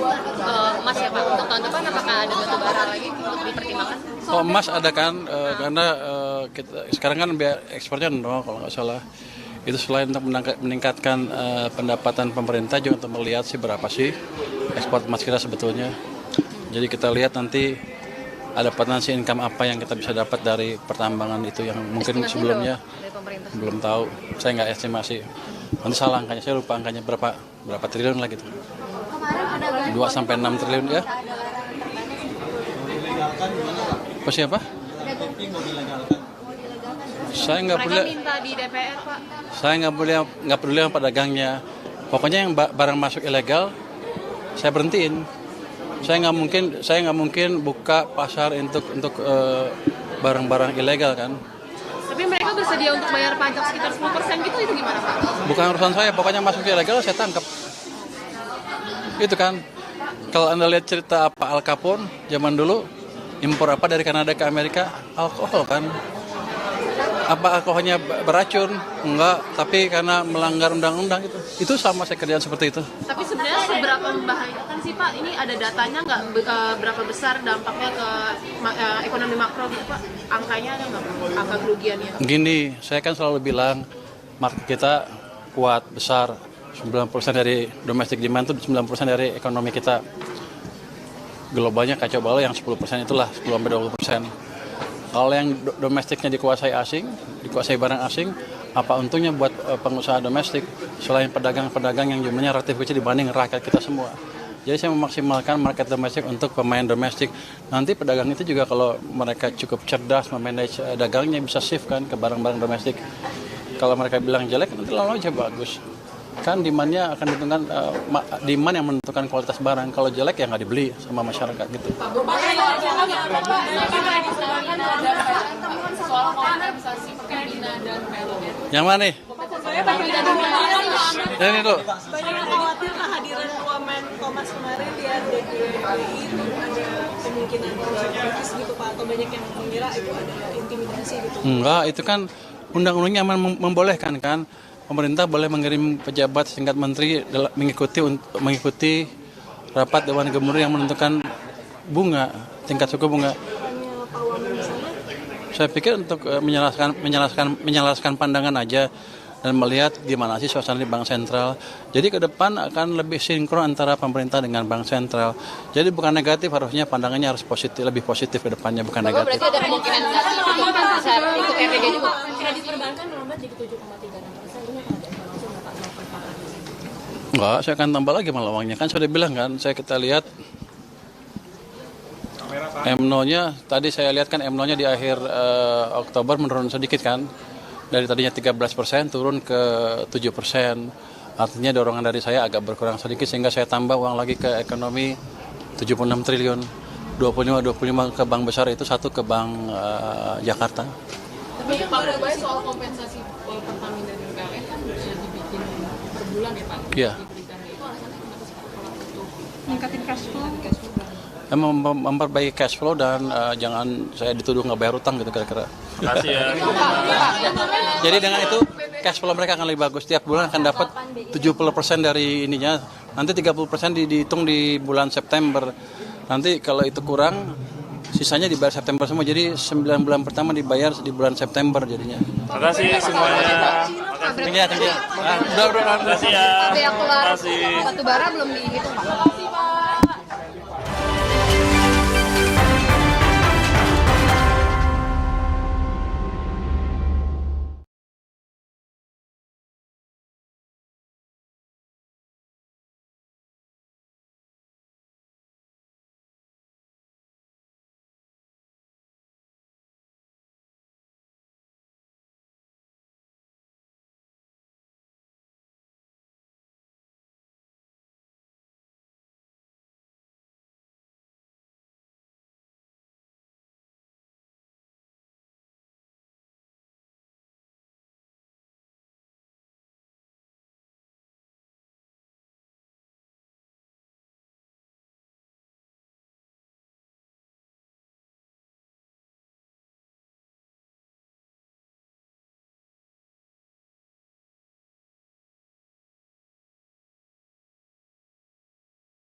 emas ya Pak. Untuk tahun depan apakah ada batu bara lagi untuk dipertimbangkan? Oh, emas ada kan, karena kita sekarang kan biaya ekspornya nol kalau nggak salah. Itu selain untuk meningkatkan pendapatan pemerintah juga untuk melihat sih berapa sih ekspor emas kita sebetulnya. Jadi kita lihat nanti ada potensi income apa yang kita bisa dapat dari pertambangan itu yang mungkin Estimasi sebelumnya belum belum tahu. Saya nggak estimasi. Nanti salah angkanya, saya lupa angkanya berapa triliun lah gitu. 2 sampai 6 triliun ya. Apa siapa? Saya nggak Mereka boleh. minta di DPR Pak. Saya nggak peduli sama pedagangnya. Pokoknya yang barang masuk ilegal, saya berhentiin. Saya nggak mungkin buka pasar untuk barang-barang ilegal kan. Tapi mereka bersedia untuk bayar pajak sekitar 10% gitu, itu gimana Pak? Bukan urusan saya, pokoknya masuk ilegal saya tangkap. Itu kan. Kalau Anda lihat cerita apa Al Capone zaman dulu, impor apa dari Kanada ke Amerika? Alkohol kan. Apa alkoholnya beracun? Enggak, tapi karena melanggar undang-undang itu. Itu sama saya kerjaan seperti itu. Tapi sebenarnya seberapa membahayakan sih Pak? Ini ada datanya nggak berapa besar dampaknya ke ekonomi makro gitu Pak? Angkanya ada nggak? Angka kerugiannya? Gini, saya kan selalu bilang market kita kuat, besar. 90% dari domestic demand itu 90% dari ekonomi kita. Globalnya kacau balau yang 10% itulah, 10-20%. Kalau yang domestiknya dikuasai barang asing, apa untungnya buat pengusaha domestik selain pedagang-pedagang yang jumlahnya relatif kecil dibanding rakyat kita semua. Jadi saya memaksimalkan market domestik untuk pemain domestik. Nanti pedagang itu juga kalau mereka cukup cerdas memanage dagangnya bisa shift kan ke barang-barang domestik. Kalau mereka bilang jelek, nanti lalu aja bagus. Kan demand-nya akan ditentukan, demand yang menentukan kualitas barang. Kalau jelek ya nggak dibeli sama masyarakat gitu. Yang mana nih? Ini dulu. Banyak yang khawatir kehadiran Wamen Thomas kemarin di DPI itu ada kemungkinan politis gitu Pak, atau banyak yang mengira itu ada intimidasi gitu. Enggak, itu kan undang-undangnya membolehkan kan. Pemerintah boleh mengirim pejabat setingkat menteri mengikuti rapat Dewan Gubernur yang menentukan tingkat suku bunga. Saya pikir untuk menjelaskan pandangan aja dan melihat gimana sih suasana di Bank Sentral. Jadi ke depan akan lebih sinkron antara pemerintah dengan Bank Sentral. Jadi bukan negatif, harusnya pandangannya harus lebih positif ke depannya, bukan negatif. Berarti ada kemungkinan untuk RTG juga. Kredit perbankan melambat jadi 7,36%. Enggak, saya akan tambah lagi malah uangnya. Kan sudah bilang kan, kita lihat M0-nya, tadi saya lihat kan M0-nya di akhir Oktober menurun sedikit kan. Dari tadinya 13% turun ke 7%. Artinya dorongan dari saya agak berkurang sedikit sehingga saya tambah uang lagi ke ekonomi 76 triliun. 25 ke bank besar itu, 1 ke bank Jakarta. Tapi Pak Rubay soal kompensasi Pertamina dan PLN kan bisa dibikin per bulan ya Pak? Iya. Itu alasannya kenapa sekarang untuk Meningkatin cash flow. Memperbaiki cash flow dan jangan saya dituduh nggak bayar utang gitu kira-kira. Makasih ya. Jadi dengan itu cash flow mereka akan lebih bagus. Tiap bulan akan dapat 70% dari ininya. Nanti 30% dihitung di bulan September. Nanti kalau itu kurang, sisanya dibayar September semua. Jadi 9 bulan pertama dibayar di bulan September jadinya. Makasih semuanya. Tinggi ya. Udah. Makasih ya. Tapi yang keluar Makasih. batu bara belum dihitung Pak?